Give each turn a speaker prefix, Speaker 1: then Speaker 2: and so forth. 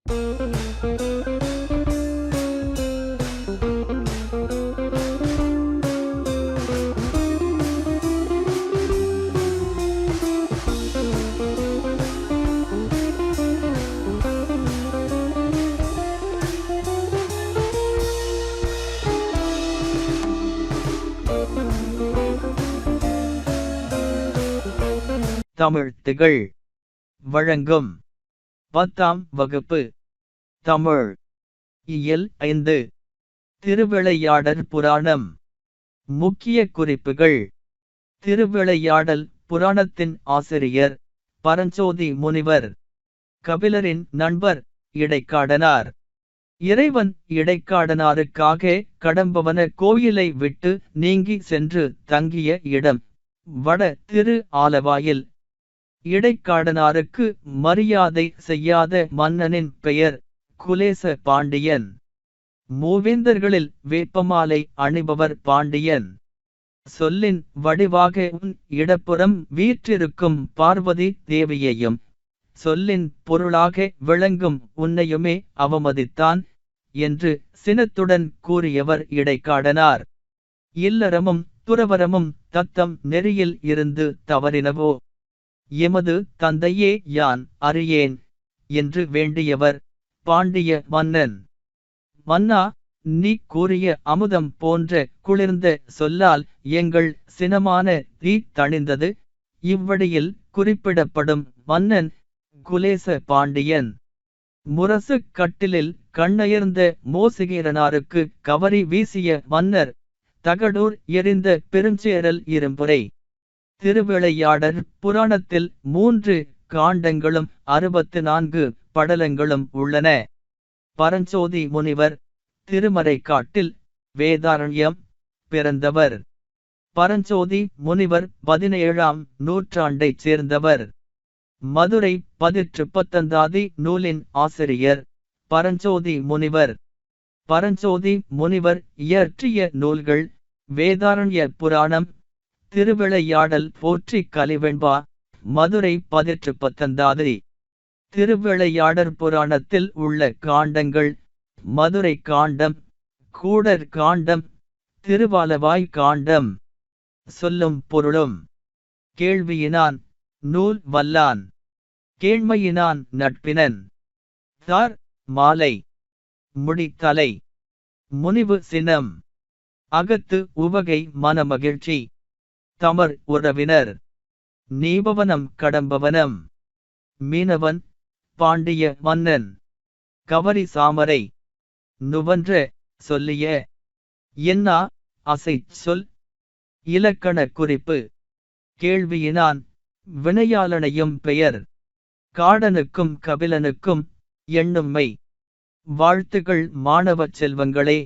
Speaker 1: தமிழ் திகழ் வழங்கும் 10ஆம் வகுப்பு தமிழ் இயல் 5 திருவிளையாடற் புராணம். முக்கிய குறிப்புகள். திருவிளையாடல் புராணத்தின் ஆசிரியர் பரஞ்சோதி முனிவர். கபிலரின் நண்பர் இடைக்காடனார். இறைவன் இடைக்காடனாருக்காக கடம்பவன கோயிலை விட்டு நீங்கி சென்று தங்கிய இடம் வட திரு ஆலவாயில். இடைக்காடனாருக்கு மரியாதை செய்யாத மன்னனின் பெயர் குலேச பாண்டியன். மூவேந்தர்களில் வேப்பமாலை அணிபவர் பாண்டியன். சொல்லின் வடிவாக உன் இடப்புறம் வீற்றிருக்கும் பார்வதி தேவியையும் சொல்லின் பொருளாக விளங்கும் உன்னையுமே அவமதித்தான் என்று சினத்துடன் கூறியவர் இடைக்காடனார். இல்லறமும் துறவரமும் தத்தம் நெறியில் இருந்து தவறினவோ எமது தந்தையே யான் அறியேன் என்று வேண்டியவர் பாண்டிய மன்னன். மன்னா, நீ கூறிய அமுதம் போன்ற குளிர்ந்த சொல்லால் எங்கள் சினமான தீ தணிந்தது. இவ்வடியில் குறிப்பிடப்படும் மன்னன் குலேச பாண்டியன். முரசு கட்டிலில் கண்ணயர்ந்த மோசிகீரனாருக்கு கவரி வீசிய மன்னர். தகடூர் எரிந்த பெருஞ்சேரல் இரும்புரை. திருவிளையாடற் புராணத்தில் 3 காண்டங்களும் 64 படலங்களும் உள்ளன. பரஞ்சோதி முனிவர் திருமறைக்காட்டில் வேதாரண்யம் பிறந்தவர். பரஞ்சோதி முனிவர் 17ஆம் நூற்றாண்டைச் சேர்ந்தவர். மதுரை பதிற்றுப்பத்தந்தாதி நூலின் ஆசிரியர் பரஞ்சோதி முனிவர். பரஞ்சோதி முனிவர் இயற்றிய நூல்கள் வேதாரண்ய புராணம், திருவிளையாடல் போற்றி கலிவெண்பா, மதுரை பதிற்றுப்பத்தந்தாதி. திருவிளையாடற் புராணத்தில் உள்ள காண்டங்கள் மதுரை காண்டம், கூடர் காண்டம், திருவாலவாய் காண்டம். சொல்லும் பொருளும். கேள்வியினான் நூல் வல்லான், கேண்மையினான் நட்பினன். தார் மாலை, முடி தலை, முனிவு சினம். அகத்து உவகை மனமகிழ்ச்சி. தமர் உறவினர். நீபவனம் கடம்பவனம். மீனவன் பாண்டிய மன்னன். கவரி சாமரை. நுவன்ற சொல்லிய. என்னா அசை சொல். இலக்கண குறிப்பு. கேள்வியினான் வினையாளனையும் பெயர். காடனுக்கும் கபிலனுக்கும் எண்ணும்மை. வாழ்த்துகள் மாணவச் செல்வங்களே.